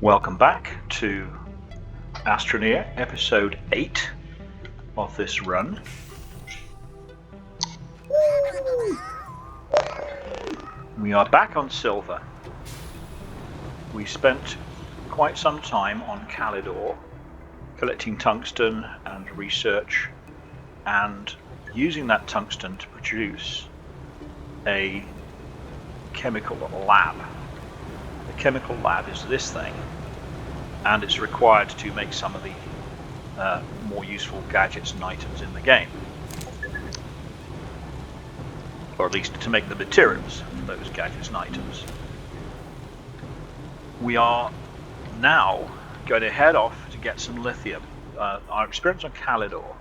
Welcome back to ASTRONEER Episode 8 of this run. We are back on Silver. We spent quite some time on Calidor collecting tungsten and research and using that tungsten to produce a chemical lab. The chemical lab is this thing, and it's required to make some of the more useful gadgets and items in the game, or at least to make the materials for those gadgets and items. We are now going to head off to get some lithium. Our experience on Calidor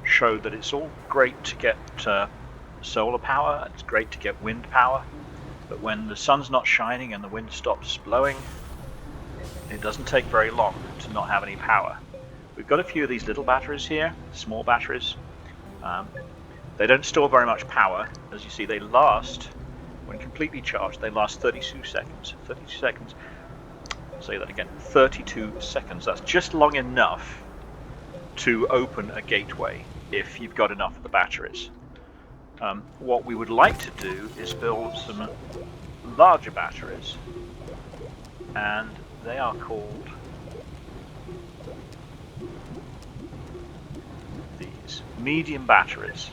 showed that it's all great to get solar power, it's great to get wind power, but when the sun's not shining and the wind stops blowing, it doesn't take very long to not have any power. We've got a few of these little batteries here, small batteries. They don't store very much power. As you see, they last, when completely charged, they last 32 seconds. 32 seconds. I'll say that again, 32 seconds. That's just long enough to open a gateway if you've got enough of the batteries. What we would like to do is build some larger batteries, and they are called these medium batteries,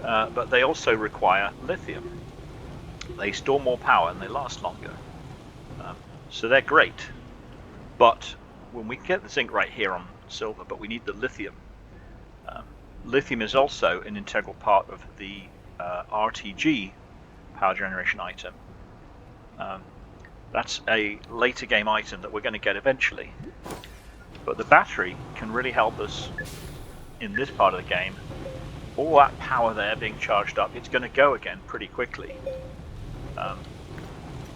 but they also require lithium. They store more power and they last longer, so they're great. But when we get the zinc right here on Silver, but we need the lithium. Lithium is also an integral part of the RTG power generation item. That's a later game item that we're going to get eventually. But the battery can really help us in this part of the game. All that power there being charged up, it's going to go again pretty quickly.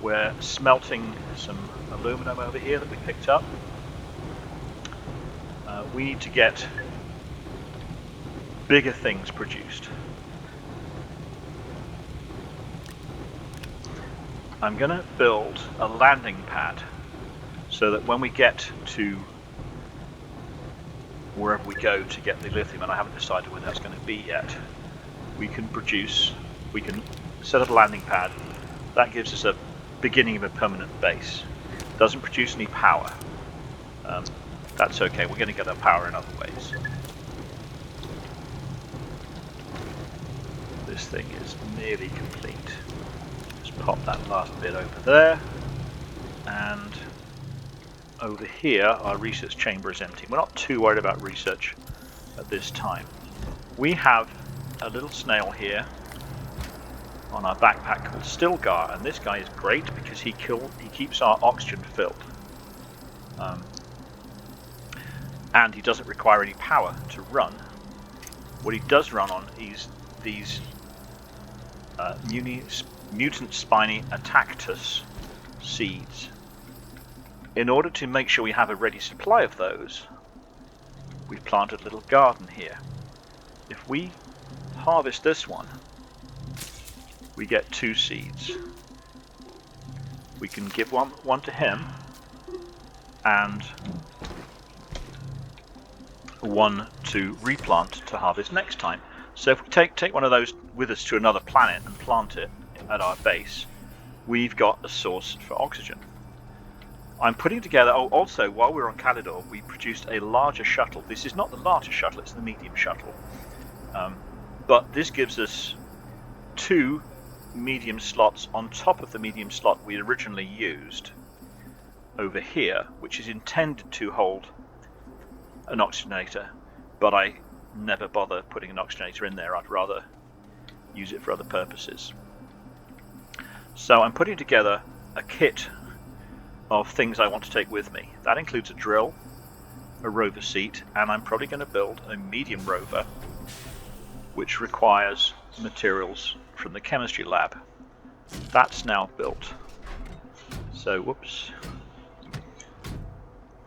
We're smelting some aluminum over here that we picked up. We need to get bigger things produced. I'm going to build a landing pad so that when we get to wherever we go to get the lithium, and I haven't decided where that's going to be yet, we can set up a landing pad. That gives us a beginning of a permanent base. Doesn't produce any power. That's okay, we're going to get our power in other ways. This thing is nearly complete. Just pop that last bit over there, and over here our research chamber is empty. We're not too worried about research at this time. We have a little snail here on our backpack called Stilgar, and this guy is great because he keeps our oxygen filled, and he doesn't require any power to run. What he does run on is these mutant spiny Attactus seeds. In order to make sure we have a ready supply of those, we've planted a little garden here. If we harvest this one, we get 2 seeds. We can give one to him and one to replant to harvest next time. So if we take one of those with us to another planet and plant it at our base, we've got a source for oxygen. I'm putting together, also while we were on Calidor, we produced a larger shuttle. This is not the larger shuttle, it's the medium shuttle. But this gives us 2 medium slots on top of the medium slot we originally used over here, which is intended to hold an oxygenator, but I never bother putting an oxygenator in there. I'd rather use it for other purposes. So I'm putting together a kit of things I want to take with me. That includes a drill, a rover seat, and I'm probably going to build a medium rover which requires materials from the chemistry lab. That's now built. So whoops.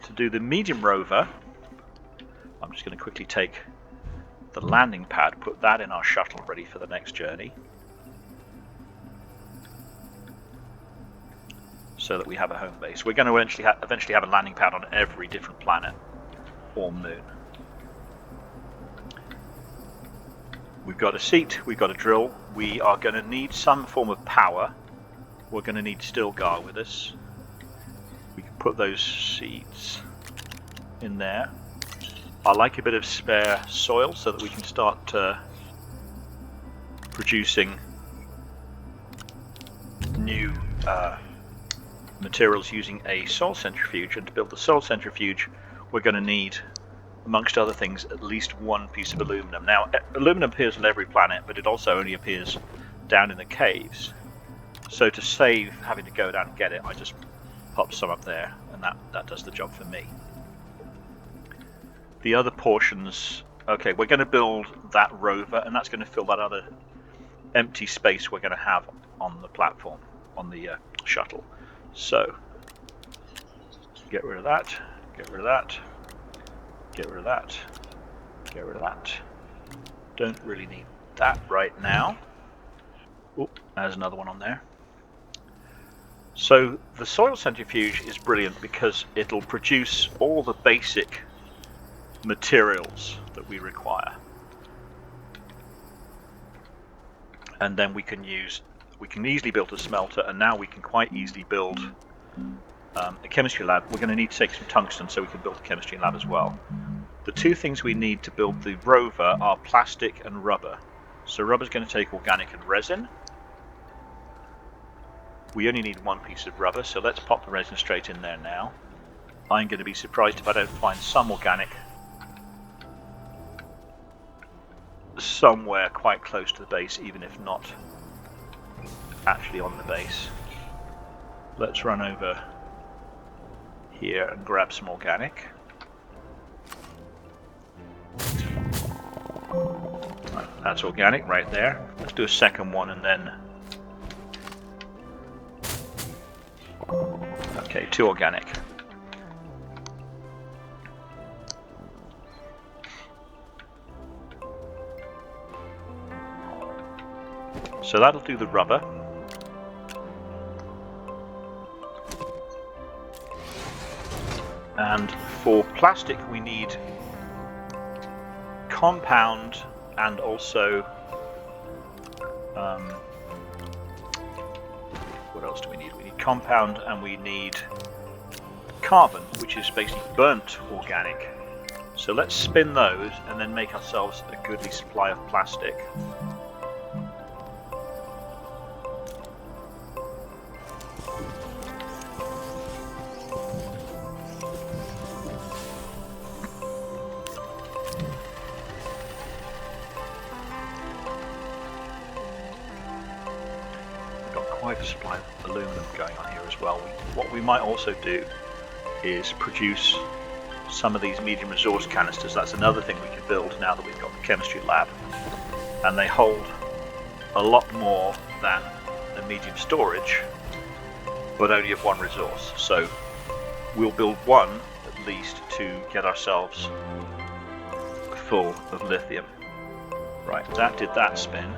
To do the medium rover, I'm just going to quickly take the landing pad, put that in our shuttle ready for the next journey. so that we have a home base. We're going to eventually have a landing pad on every different planet or moon. We've got a seat, we've got a drill. We are going to need some form of power. We're going to need Stilgar with us. We can put those seeds in there. I like a bit of spare soil so that we can start producing new materials using a soil centrifuge. And to build the soil centrifuge, we're going to need, amongst other things, at least one piece of aluminum. Now, aluminum appears on every planet, but it also only appears down in the caves. So to save having to go down and get it, I just pop some up there, and that does the job for me. The other portions, okay, we're going to build that rover, and that's going to fill that other empty space we're going to have on the platform, on the shuttle. So, get rid of that, get rid of that, get rid of that, get rid of that. Don't really need that right now. Oh, there's another one on there. So the soil centrifuge is brilliant because it'll produce all the basic materials that we require. And then we can easily build a smelter, and now we can quite easily build a chemistry lab. We're going to need to take some tungsten so we can build a chemistry lab as well. The two things we need to build the rover are plastic and rubber. So rubber's going to take organic and resin. We only need one piece of rubber, so let's pop the resin straight in there now. I'm going to be surprised if I don't find some organic somewhere quite close to the base, even if not actually on the base. Let's run over here and grab some organic. Right, that's organic right there. Let's do a second one and then... Okay, 2 organic. So that'll do the rubber. And for plastic we need compound and also what else do we need? We need compound and we need carbon, which is basically burnt organic. So let's spin those and then make ourselves a goodly supply of plastic. Quite a supply of aluminum going on here as well. What we might also do is produce some of these medium resource canisters. That's another thing we can build now that we've got the chemistry lab, and they hold a lot more than a medium storage, but only of one resource. So we'll build one at least to get ourselves full of lithium. Right, that did that spin.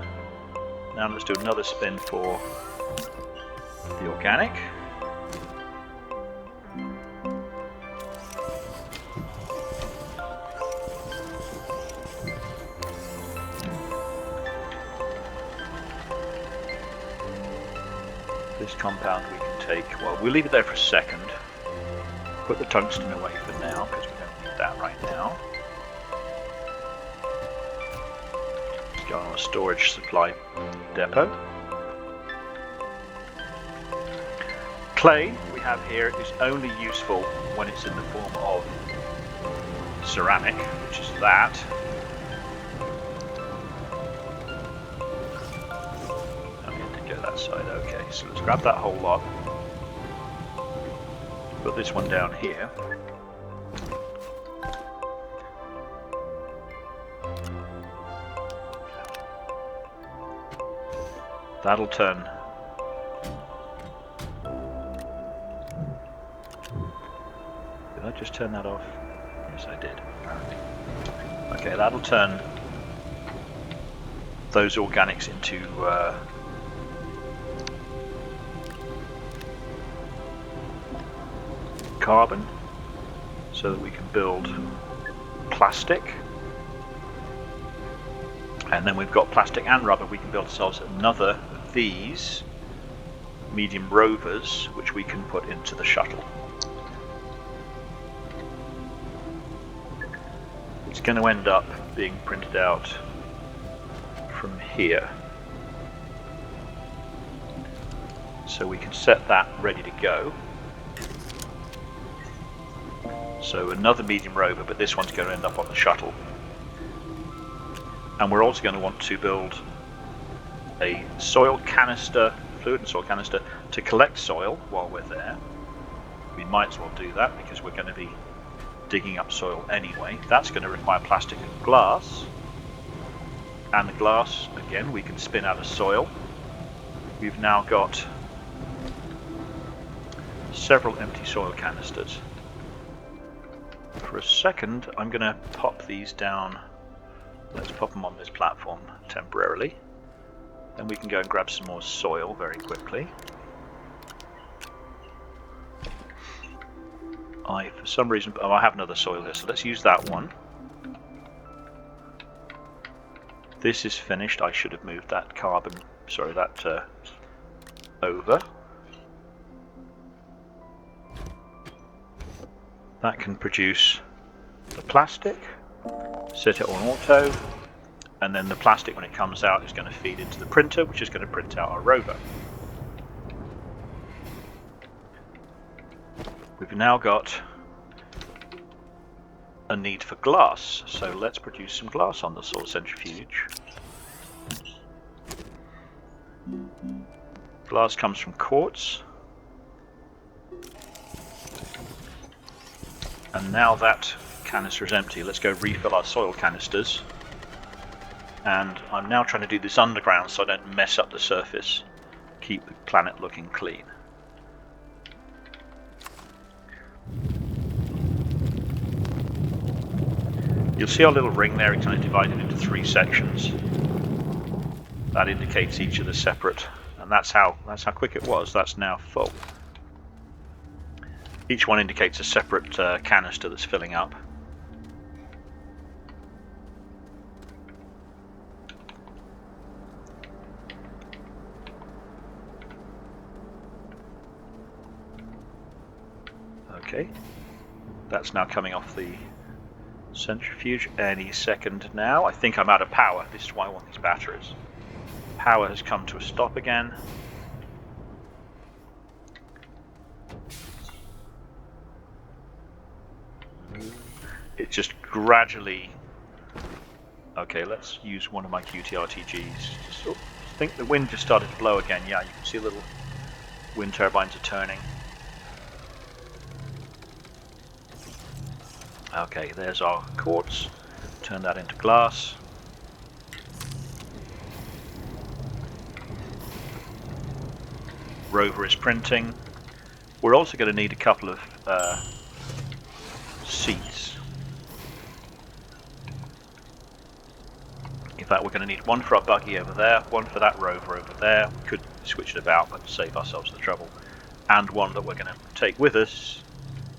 Now let's do another spin for the organic. This compound we can take, well, we'll leave it there for a second. Put the tungsten away for now because we don't need that right now. Go on a storage supply depot. Clay we have here is only useful when it's in the form of ceramic, which is that. I need to get that side. Okay, so let's grab that whole lot. Put this one down here. That'll turn. Did I just turn that off? Yes, I did. Okay, that'll turn those organics into carbon so that we can build plastic. And then we've got plastic and rubber. We can build ourselves another of these medium rovers, which we can put into the shuttle. It's going to end up being printed out from here. So we can set that ready to go. So another medium rover, but this one's going to end up on the shuttle. And we're also going to want to build a soil canister, fluid and soil canister, to collect soil while we're there. We might as well do that because we're going to be digging up soil anyway. That's going to require plastic and glass. And the glass, again, we can spin out of soil. We've now got several empty soil canisters. For a second, I'm going to pop these down. Let's pop them on this platform temporarily. Then we can go and grab some more soil very quickly. For some reason, I have another soil here, so let's use that one. This is finished. I should have moved that carbon, sorry, that over. That can produce the plastic. Set it on auto, and then the plastic, when it comes out, is going to feed into the printer, which is going to print out our rover. We've now got a need for glass, so let's produce some glass on the soil centrifuge. Glass comes from quartz. And now that canister is empty, let's go refill our soil canisters. And I'm now trying to do this underground so I don't mess up the surface, keep the planet looking clean. You'll see our little ring there, it's kind of divided into 3 sections. That indicates each of the separate, and that's how quick it was. That's now full. Each one indicates a separate canister that's filling up. Okay, that's now coming off the centrifuge any second now. I think I'm out of power. This is why I want these batteries. Power has come to a stop again. It just gradually... Okay, let's use one of my QTRTGs. I think the wind just started to blow again. Yeah, you can see little wind turbines are turning. Okay, there's our quartz. Turn that into glass. Rover is printing. We're also going to need a couple of seats. In fact, we're going to need one for our buggy over there, one for that rover over there. We could switch it about, but save ourselves the trouble. And one that we're going to take with us.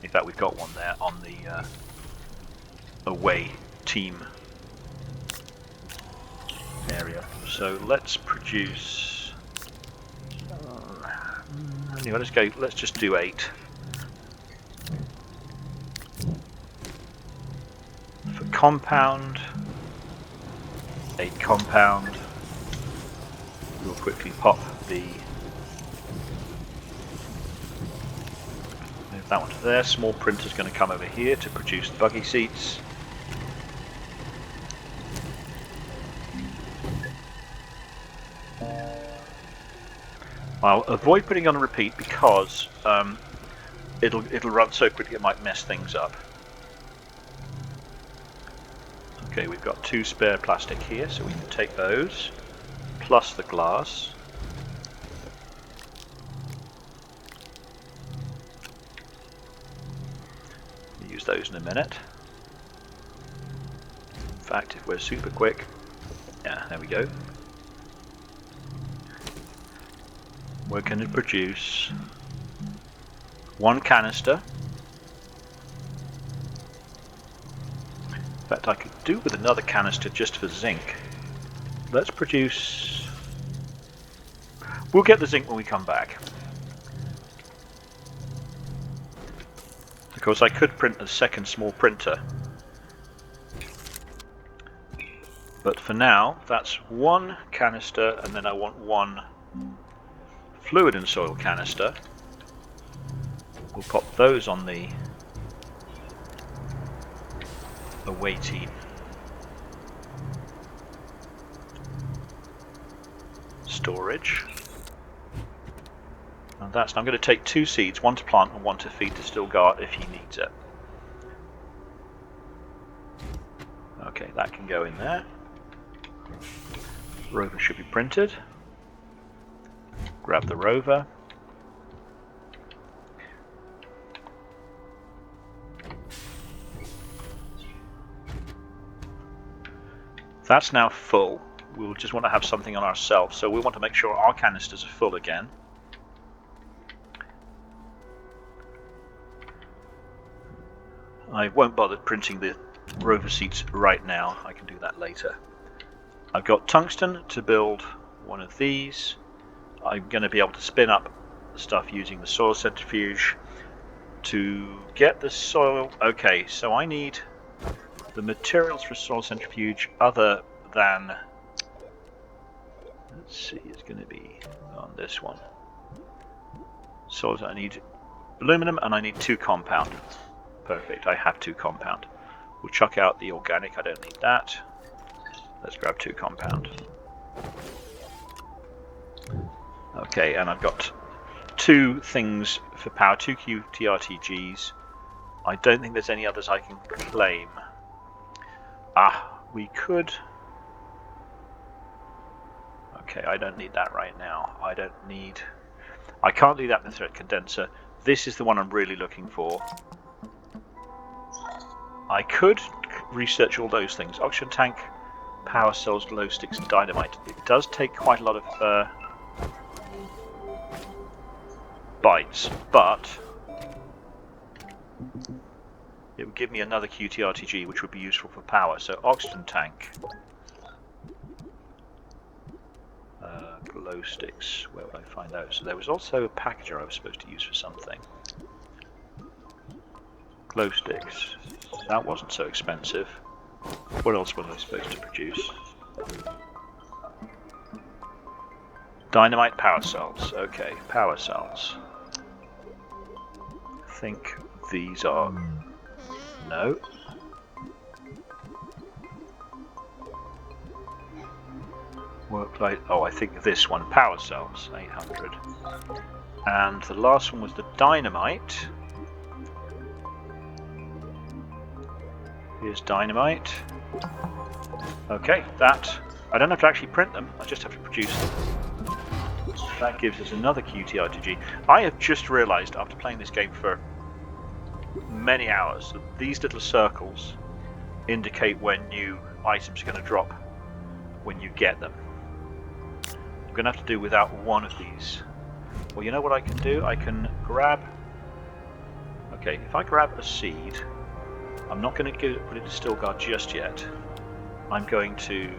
In fact, we've got one there on the away team area. So let's produce. Anyway, let's go. Let's just do 8. For compound, 8 compound. We'll quickly pop the. Move that one to there. Small printer's going to come over here to produce the buggy seats. I'll avoid putting on a repeat because it'll run so quickly it might mess things up. Okay, we've got 2 spare plastic here, so we can take those, plus the glass. We'll use those in a minute. In fact, if we're super quick, yeah, there we go. We're going to produce 1 canister In fact, I could do with another canister just for zinc. Let's produce... We'll get the zinc when we come back. Of course, I could print a second small printer. But for now, that's one canister, and then I want one fluid and soil canister. We'll pop those on the awaiting storage. And that's, I'm going to take 2 seeds, one to plant and one to feed to Stilgar if he needs it. Okay, that can go in there. Rover should be printed. Grab the rover. That's now full. We'll just want to have something on ourselves, so we want to make sure our canisters are full again. I won't bother printing the rover seats right now, I can do that later. I've got tungsten to build one of these. I'm going to be able to spin up the stuff using the soil centrifuge to get the soil. Okay, so I need the materials for soil centrifuge other than, let's see, it's going to be on this one. So I need aluminum and I need 2 compound. Perfect, I have 2 compound. We'll chuck out the organic, I don't need that. Let's grab 2 compound. Okay, and I've got 2 things for power, 2 QTRTGs. I don't think there's any others I can claim. Ah, we could... Okay, I don't need that right now. I can't do that with the thread condenser. This is the one I'm really looking for. I could research all those things. Oxygen tank, power cells, glow sticks, dynamite. It does take quite a lot of bytes, but it would give me another QTRTG, which would be useful for power. So oxygen tank, glow sticks. Where would I find those? So there was also a packager I was supposed to use for something. Glow sticks. That wasn't so expensive. What else was I supposed to produce? Dynamite power cells. Okay, power cells. I think these are... No. Worklight. Oh, I think this one. Power cells. 800. And the last one was the dynamite. Here's dynamite. Okay, that... I don't have to actually print them, I just have to produce them. That gives us another QTRTG. I have just realised, after playing this game for many hours, that these little circles indicate when new items are going to drop when you get them. I'm going to have to do without one of these. Well, you know what I can do? I can grab... Okay, if I grab a seed... I'm not going to put it to Stilgar just yet. I'm going to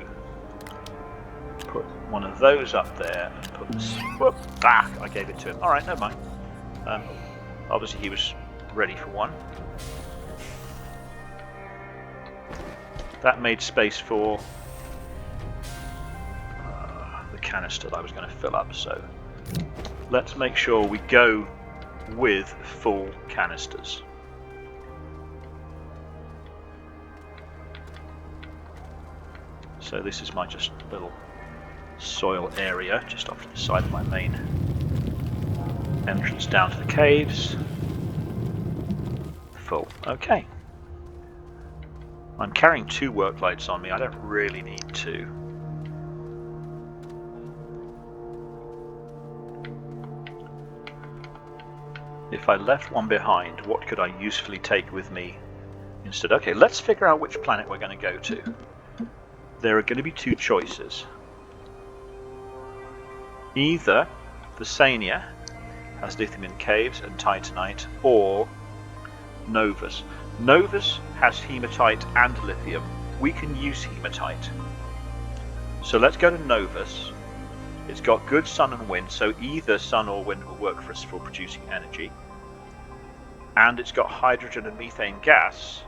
put one of those up there and put this... Whoop! Ah! I gave it to him. Alright, never mind. Obviously he was ready for one. That made space for the canister that I was going to fill up, so let's make sure we go with full canisters. So this is my just little soil area just off to the side of my main entrance down to the caves. Full. Okay. I'm carrying 2 work lights on me. I don't really need 2. If I left one behind, what could I usefully take with me instead? Okay, let's figure out which planet we're going to go to. There are going to be 2 choices. Either Thessania has lithium in caves and titanite, or Novus. Novus has hematite and lithium. We can use hematite. So let's go to Novus. It's got good sun and wind, so either sun or wind will work for us for producing energy. And it's got hydrogen and methane gas,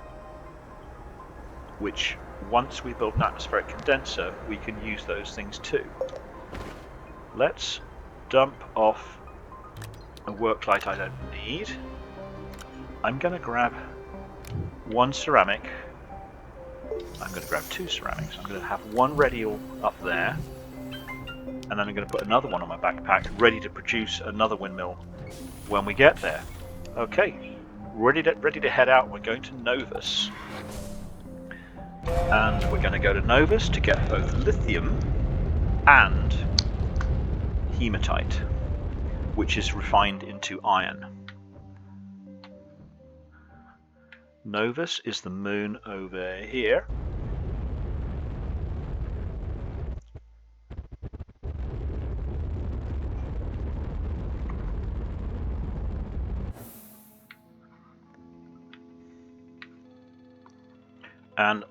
which once we build an atmospheric condenser, we can use those things too. Let's dump off a work light I don't need. I'm going to grab one ceramic. I'm going to grab two ceramics. I'm going to have one ready up there, and then I'm going to put another one on my backpack ready to produce another windmill when we get there. Okay, ready to head out. We're going to Novus, and we're going to go to Novus to get both lithium and hematite, which is refined into iron. Novus is the moon over here. And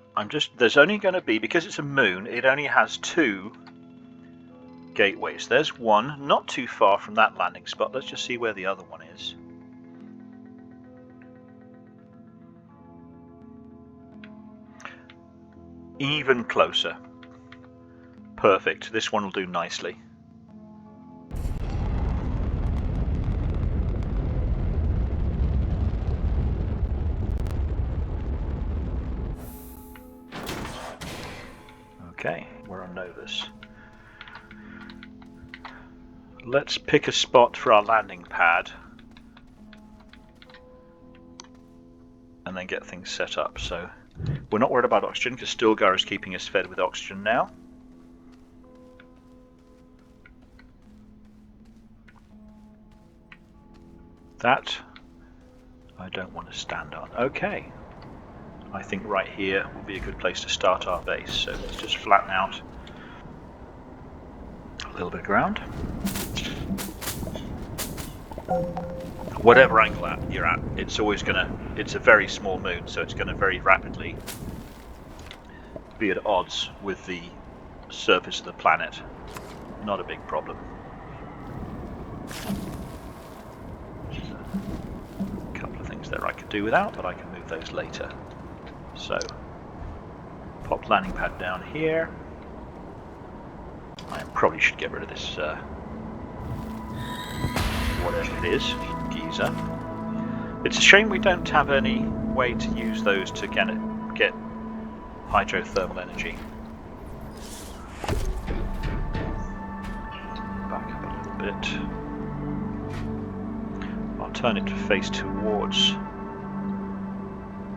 there's only going to be, because it's a moon, it only has two gateways. There's one, not too far from that landing spot. Let's just see where the other one is. Even closer. Perfect. This one will do nicely. Okay, we're on Novus. Let's pick a spot for our landing pad and then get things set up. So we're not worried about oxygen because Stilgar is keeping us fed with oxygen now. That I don't want to stand on. Okay. I think right here will be a good place to start our base. So let's just flatten out a little bit of ground. Whatever angle you're at, it's always it's a very small moon, so it's gonna very rapidly be at odds with the surface of the planet. Not a big problem. A couple of things there I could do without, but I can move those later. So, pop landing pad down here. I probably should get rid of this, whatever it is, geyser. It's a shame we don't have any way to use those to get hydrothermal energy. Back up a little bit. I'll turn it to face towards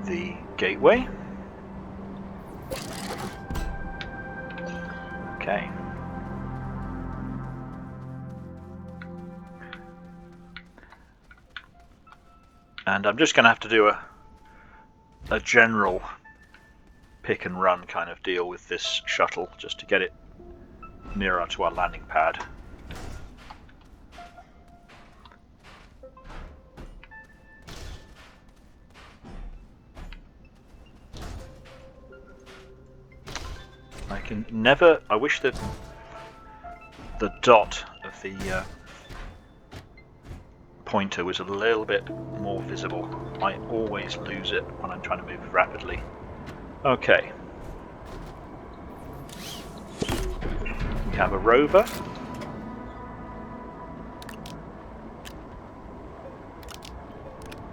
the gateway. Okay. And I'm just going to have to do a general pick and run kind of deal with this shuttle just to get it nearer to our landing pad. I wish that the dot of the pointer was a little bit more visible. I always lose it when I'm trying to move rapidly. Okay. We have a rover.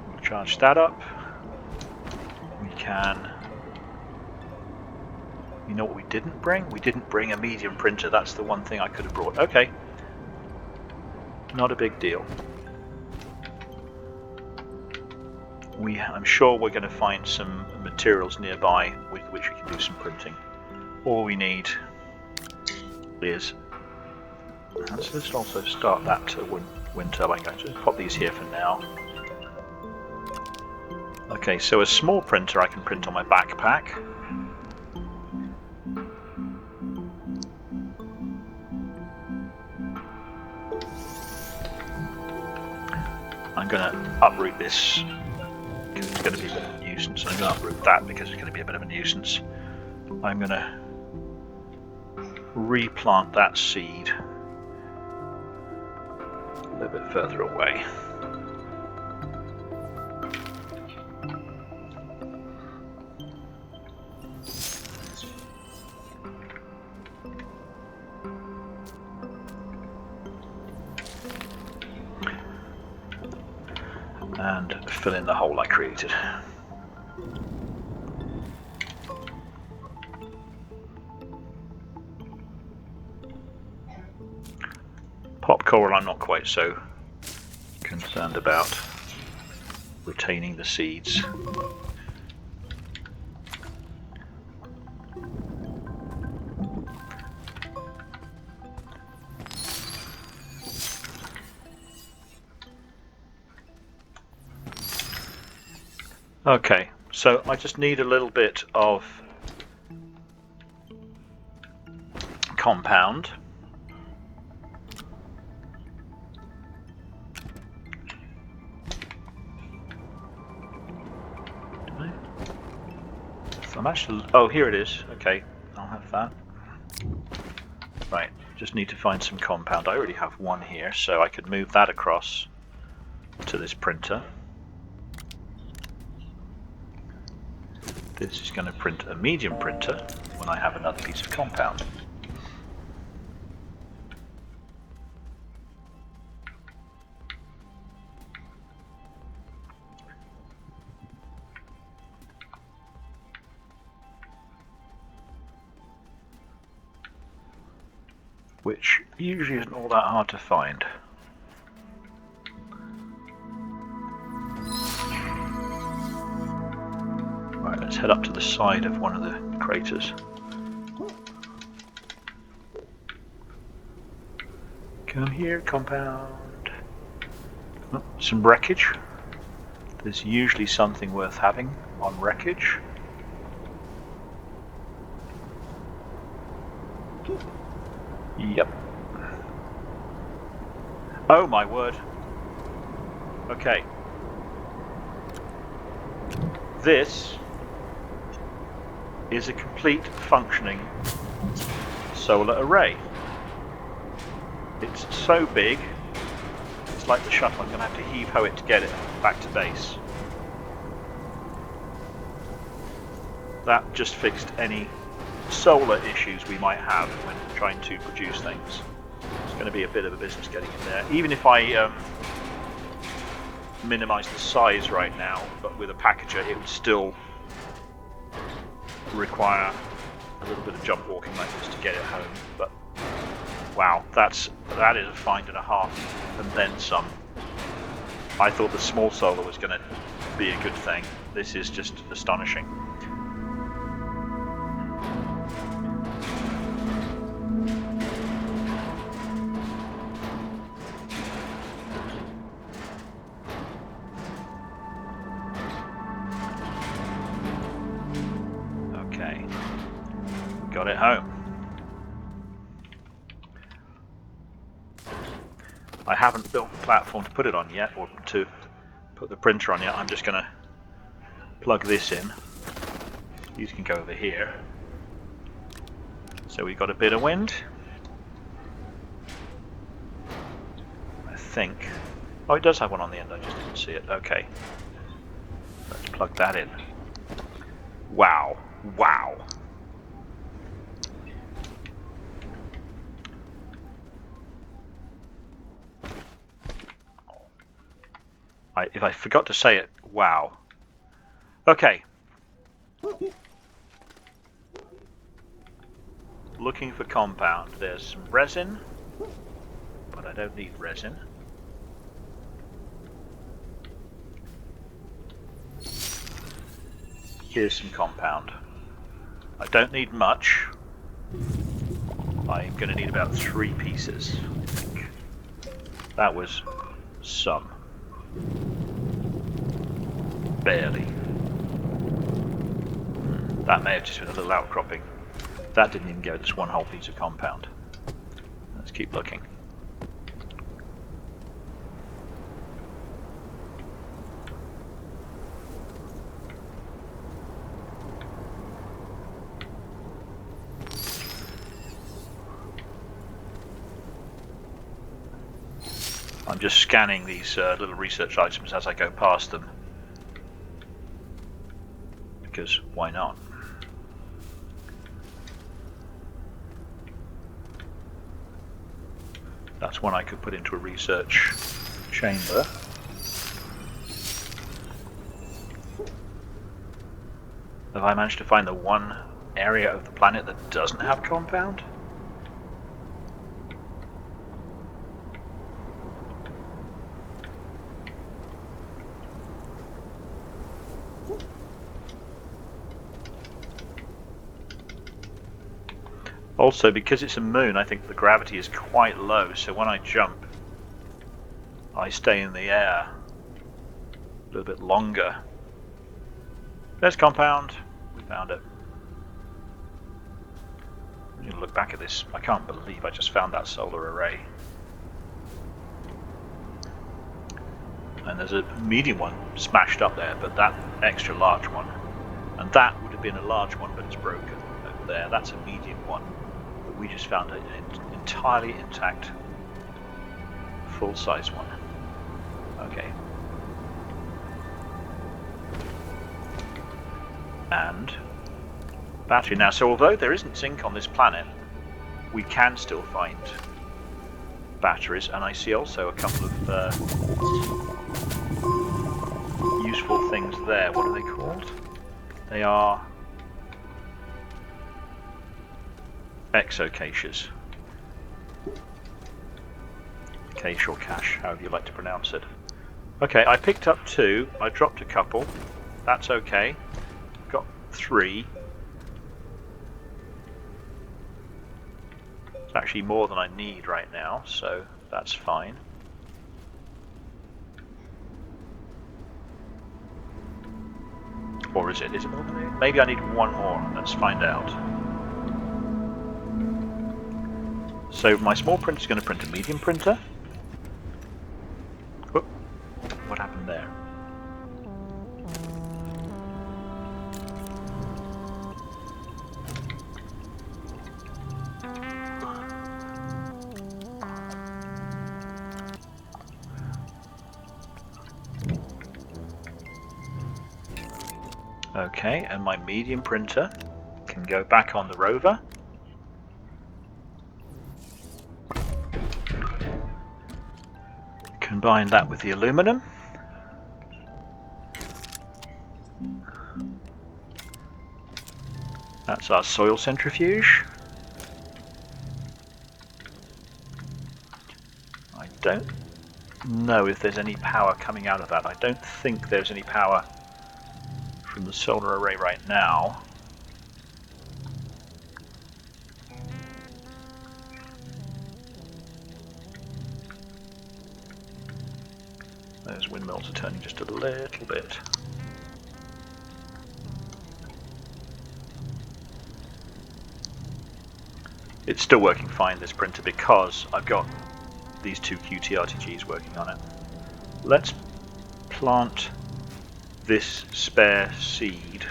We'll charge that up. We can... You know what we didn't bring? We didn't bring a medium printer. That's the one thing I could have brought. Okay. Not a big deal. I'm sure we're going to find some materials nearby with which we can do some printing. All we need is... Let's also start that wind turbine going. Just pop these here for now. Okay, so a small printer I can print on my backpack. I'm going to uproot this because it's going to be nuisance. I'm going to uproot that because it's going to be a bit of a nuisance. I'm going to replant that seed a little bit further away. And fill in the hole I created. Pop coral I'm not quite so concerned about retaining the seeds. Okay, so I just need a little bit of compound. I'm actually, oh, here it is. Okay, I'll have that. Right, just need to find some compound. I already have one here, so I could move that across to this printer. This is going to print a medium printer when I have another piece of compound. Which usually isn't all that hard to find. Right, let's head up to the side of one of the craters. Come here, compound. Oh, some wreckage. There's usually something worth having on wreckage. Yep. Oh my word. Okay. This is a complete functioning solar array. It's so big, it's like the shuttle. I'm going to have to heave-ho it to get it back to base. That just fixed any solar issues we might have when trying to produce things. It's going to be a bit of a business getting in there. Even if I minimize the size right now, but with a packager, it would still require a little bit of jump walking like this to get it home. But wow, that is a find and a half, and then some. I thought the small solar was going to be a good thing. This is just astonishing. Got it home. I haven't built the platform to put it on yet, or to put the printer on yet. I'm just going to plug this in. These can go over here. So we've got a bit of wind. I think. Oh, it does have one on the end. I just didn't see it. Okay. Let's plug that in. Wow. Wow. If I forgot to say it, wow. Okay. Looking for compound. There's some resin, but I don't need resin. Here's some compound. I don't need much. I'm going to need about 3 pieces, I think. That was some. Barely. That may have just been a little outcropping. That didn't even go, just one whole piece of compound. Let's keep looking. I'm just scanning these little research items as I go past them. Because why not? That's one I could put into a research chamber. Have I managed to find the one area of the planet that doesn't have compound? Also, because it's a moon, I think the gravity is quite low, so when I jump, I stay in the air a little bit longer. There's compound. We found it. I'm going to look back at this. I can't believe I just found that solar array. And there's a medium one smashed up there, but that extra large one. And that would have been a large one, but it's broken over there. That's a medium one. But we just found an entirely intact, full-size one. Okay. And battery. Now, so although there isn't zinc on this planet, we can still find batteries, and I see also a couple of useful things there. What are they called? They are exocaches. Cache or cache, however you like to pronounce it. Okay, I picked up 2. I dropped a couple. That's okay. Got 3. It's actually more than I need right now, so that's fine. Or is it? Is it more than I need? Maybe I need one more. Let's find out. So my small printer is going to print a medium printer. Whoop. What happened there? Okay, and my medium printer can go back on the rover. Combine that with the aluminum. That's our soil centrifuge. I don't know if there's any power coming out of that. I don't think there's any power from the solar array right now. Those windmills are turning just a little bit. It's still working fine, this printer, because I've got these 2 QTRTGs working on it. Let's plant this spare seed,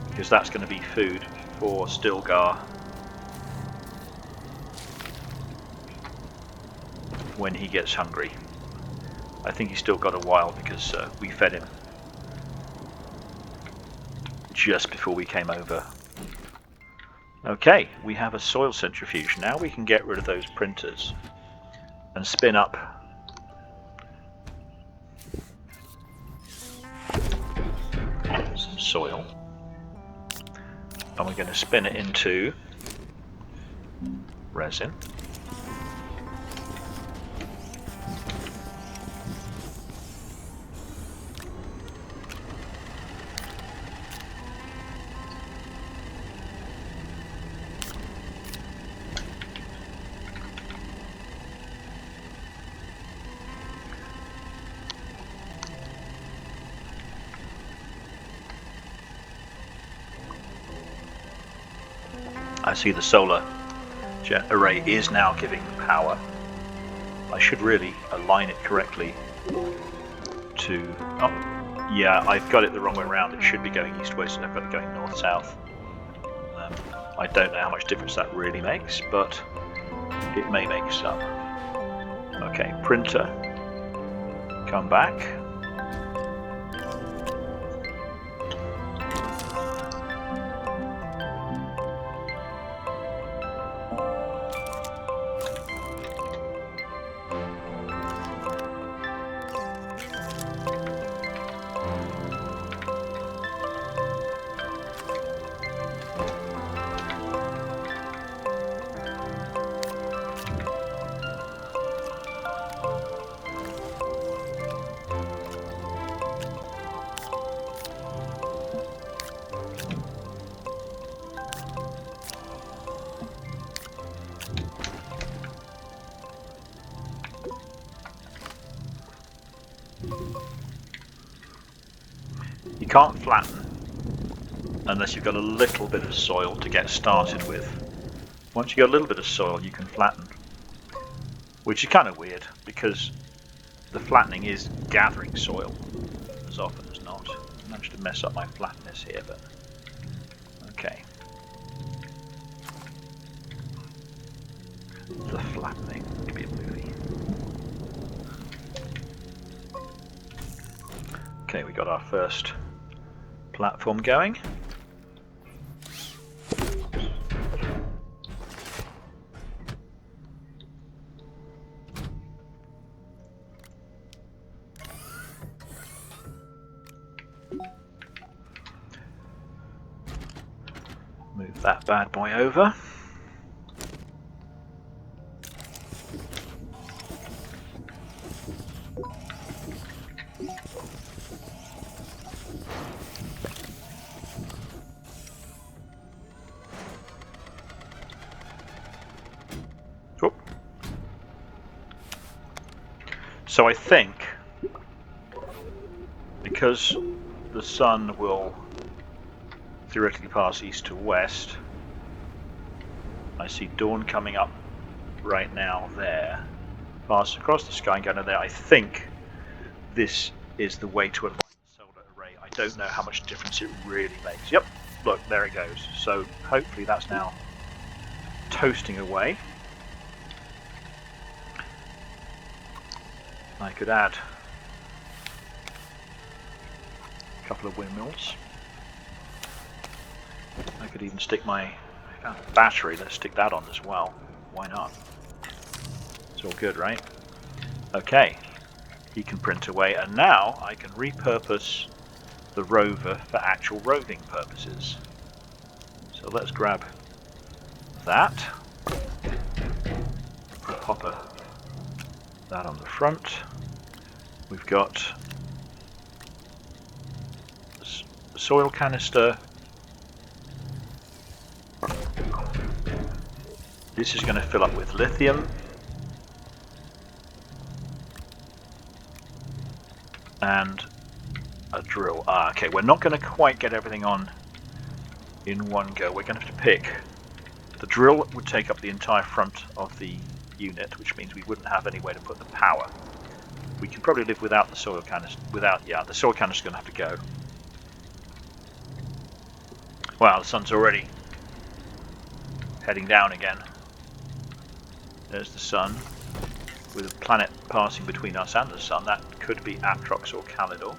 because that's going to be food for Stilgar when he gets hungry. I think he's still got a while because we fed him just before we came over. Okay, we have a soil centrifuge. Now we can get rid of those printers and spin up some soil. And we're going to spin it into resin. I see the solar array is now giving power. I should really align it correctly to... Oh, yeah, I've got it the wrong way around. It should be going east-west, I've got it going north-south. I don't know how much difference that really makes, but it may make some. Okay, printer. Come back. You can't flatten unless you've got a little bit of soil to get started with. Once you've got a little bit of soil, you can flatten, which is kind of weird because the flattening is gathering soil as often as not. I managed to mess up my flatness here, but okay. The flattening could be a movie. Okay, we got our first platform going. Move that bad boy over. So I think, because the sun will theoretically pass east to west, I see dawn coming up right now there, pass across the sky and go to there. I think this is the way to align the solar array. I don't know how much difference it really makes. Yep, look, there it goes. So hopefully that's now toasting away. I could add a couple of windmills. I could even stick my battery, let's stick that on as well. Why not? It's all good, right? Okay, he can print away, and now I can repurpose the rover for actual roving purposes. So let's grab that. Pop that on the front. We've got the soil canister. This is going to fill up with lithium. And a drill. Okay, we're not going to quite get everything on in one go. We're going to have to pick. The drill would take up the entire front of the unit, which means we wouldn't have any way to put the power. We can probably live without the soil canister. The soil canister is going to have to go. Wow, the sun's already heading down again. There's the sun, with a planet passing between us and the sun. That could be Atrox or Calidor.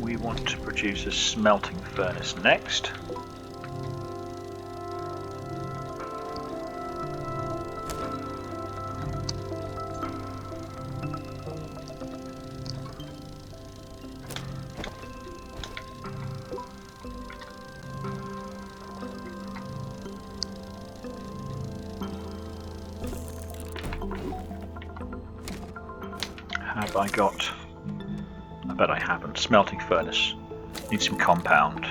We want to produce a smelting furnace next. Have I got... I bet I haven't. Smelting furnace. Need some compound.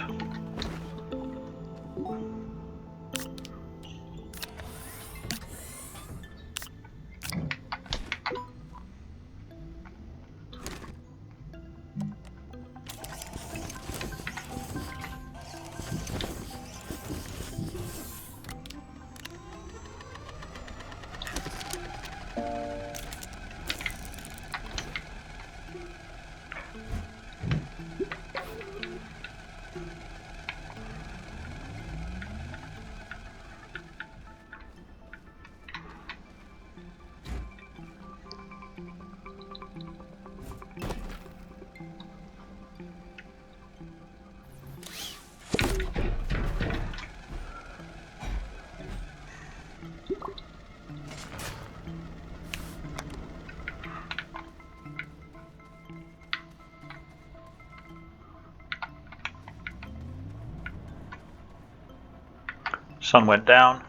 Sun went down.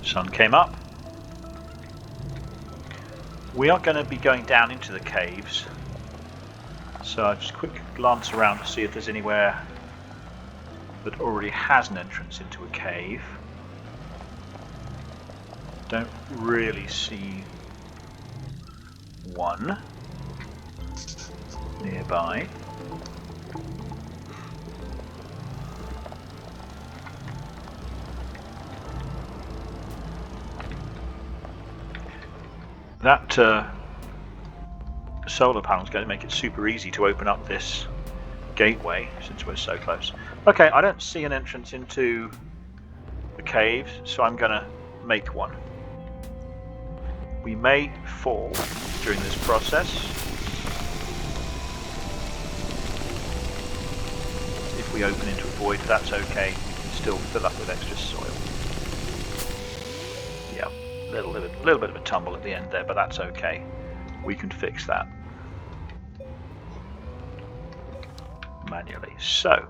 Sun came up. We are going to be going down into the caves, so I'll just quick glance around to see if there's anywhere that already has an entrance into a cave. Don't really see one nearby. That solar panel is going to make it super easy to open up this gateway since we're so close. Okay, I don't see an entrance into the caves, so I'm going to make one. We may fall during this process. If we open into a void, that's okay. We can still fill up with extra soil. Yeah. Little bit of a tumble at the end there, but that's okay. We can fix that manually. So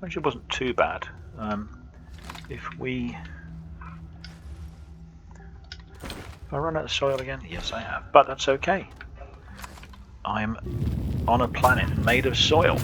actually, it wasn't too bad. If I run out of soil again? Yes, I have, but that's okay. I'm on a planet made of soil.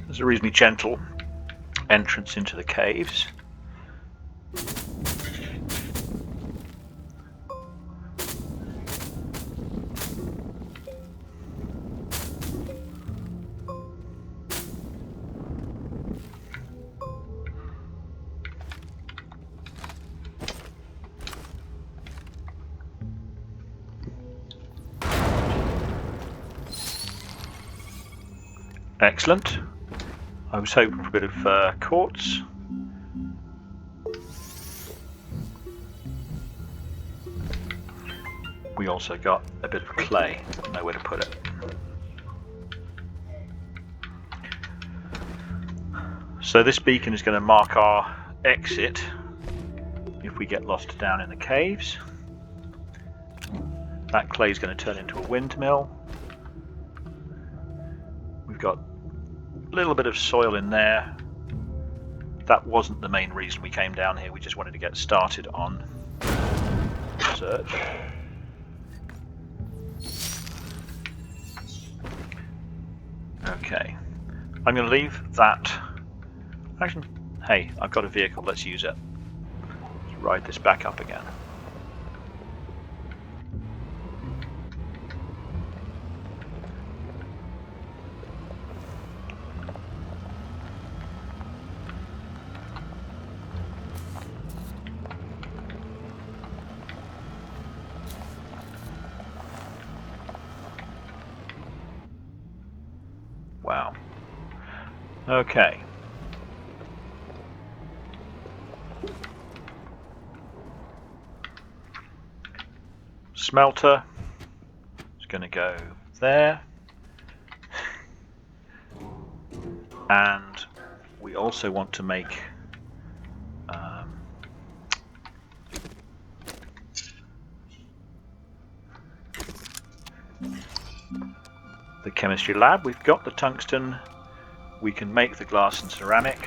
There's a reasonably gentle entrance into the caves. Excellent. I was hoping for a bit of quartz. We also got a bit of clay. Nowhere to put it. So this beacon is going to mark our exit if we get lost down in the caves. That clay is going to turn into a windmill. We've got a little bit of soil in there. That wasn't the main reason we came down here. We just wanted to get started on search. Okay, I'm going to leave that. Actually, hey, I've got a vehicle. Let's use it. Let's ride this back up again. Wow. Okay. Smelter is going to go there. And we also want to make the chemistry lab. We've got the tungsten. We can make the glass and ceramic.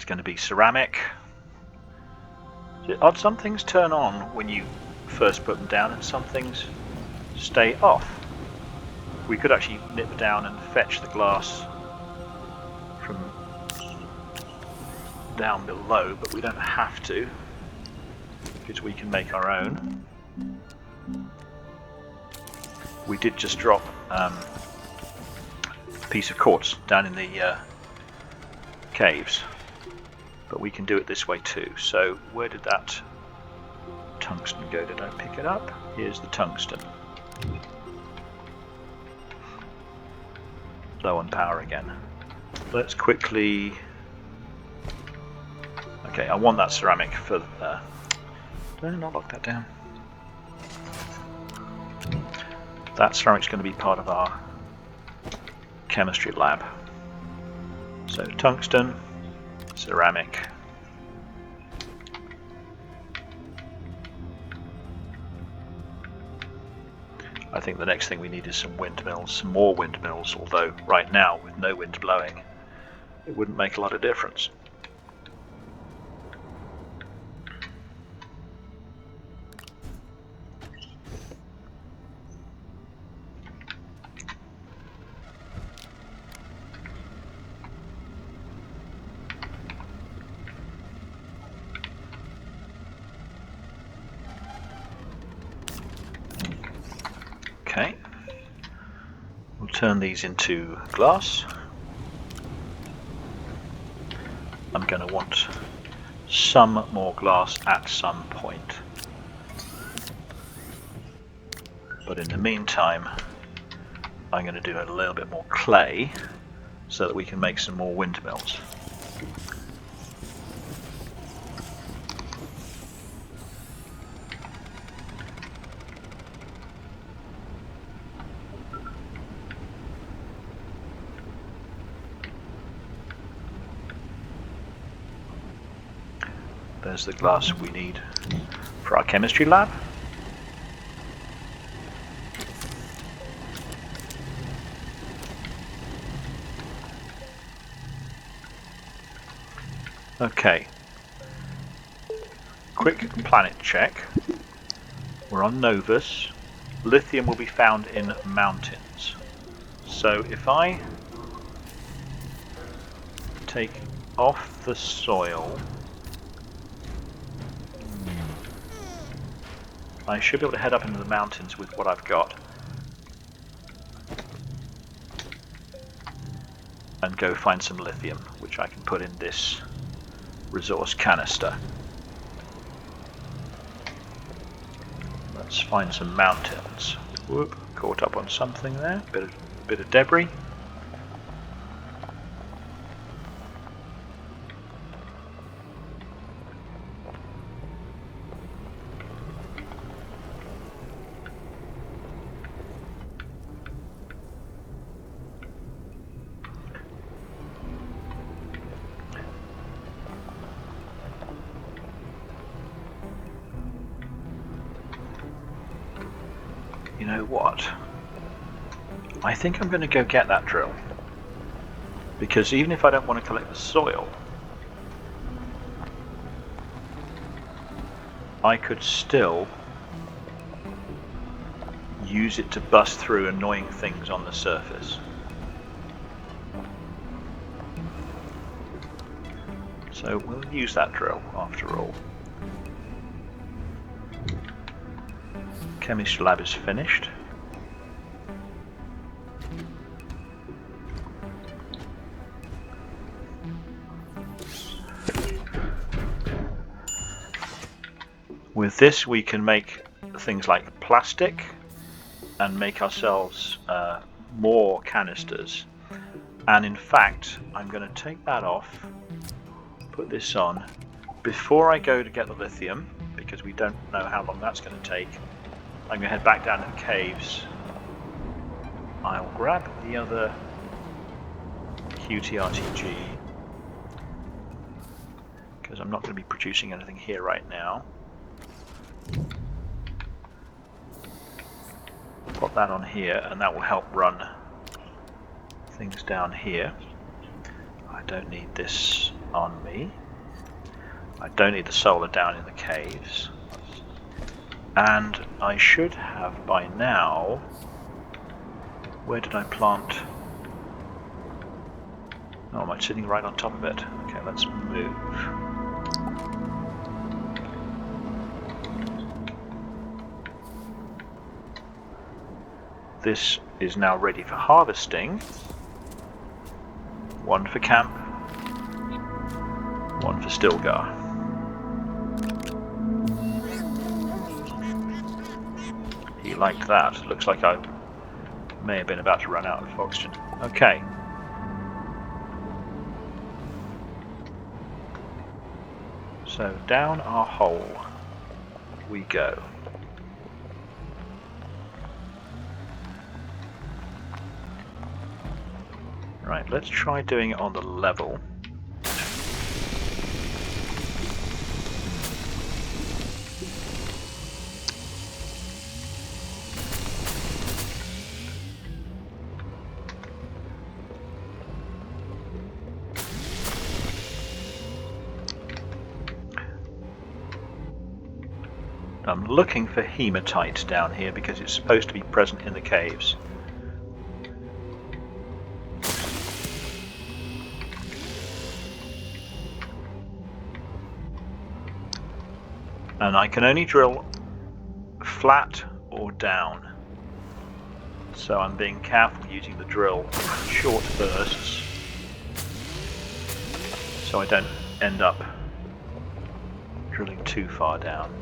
going to be ceramic. Odd, some things turn on when you first put them down and some things stay off. We could actually nip down and fetch the glass from down below, but we don't have to because we can make our own. We did just drop a piece of quartz down in the caves, but we can do it this way too. So where did that tungsten go? Did I pick it up? Here's the tungsten. Low on power again. Let's quickly... Okay, I want that ceramic for... Did I not lock that down? That ceramic's going to be part of our chemistry lab. So tungsten, ceramic. I think the next thing we need is some windmills, some more windmills, although right now with no wind blowing it wouldn't make a lot of difference. Okay, we'll turn these into glass. I'm going to want some more glass at some point, but in the meantime I'm going to do a little bit more clay so that we can make some more windmills. There's the glass we need for our chemistry lab. Okay. Quick planet check. We're on Novus. Lithium will be found in mountains. So if I take off the soil, I should be able to head up into the mountains with what I've got and go find some lithium, which I can put in this resource canister. Let's find some mountains. Whoop, caught up on something there, bit of debris. You know what? I think I'm going to go get that drill, because even if I don't want to collect the soil, I could still use it to bust through annoying things on the surface. So we'll use that drill after all. Chemistry lab is finished. With this we can make things like plastic and make ourselves more canisters. And in fact, I'm going to take that off, put this on, before I go to get the lithium, because we don't know how long that's going to take. I'm going to head back down to the caves. I'll grab the other QTRTG, because I'm not going to be producing anything here right now. Pop that on here, and that will help run things down here. I don't need this on me. I don't need the solar down in the caves. And I should have by now... Where did I plant? Oh, am I sitting right on top of it? Okay, let's move. This is now ready for harvesting. One for camp, one for Stilgar. He liked that. Looks like I may have been about to run out of oxygen. Okay. So down our hole we go. Right, let's try doing it on the level. I'm looking for hematite down here because it's supposed to be present in the caves. And I can only drill flat or down. So I'm being careful using the drill in short bursts so I don't end up drilling too far down.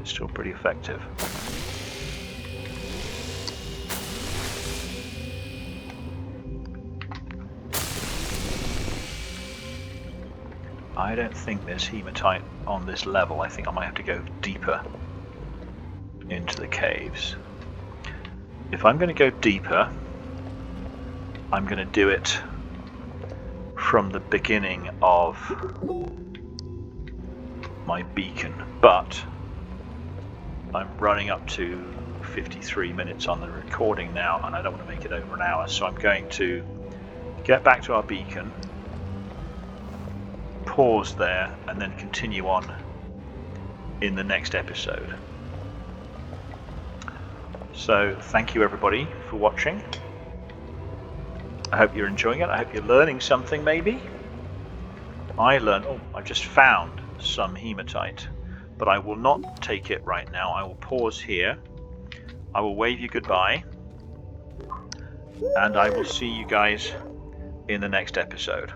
It's still pretty effective. I don't think there's hematite on this level. I think I might have to go deeper into the caves. If I'm going to go deeper, I'm going to do it from the beginning of my beacon, but I'm running up to 53 minutes on the recording now, and I don't want to make it over an hour, so I'm going to get back to our beacon, pause there, and then continue on in the next episode. So thank you everybody for watching. I hope you're enjoying it. I hope you're learning something maybe. I learned, oh, I've just found some hematite, but I will not take it right now. I will pause here. I will wave you goodbye, and I will see you guys in the next episode.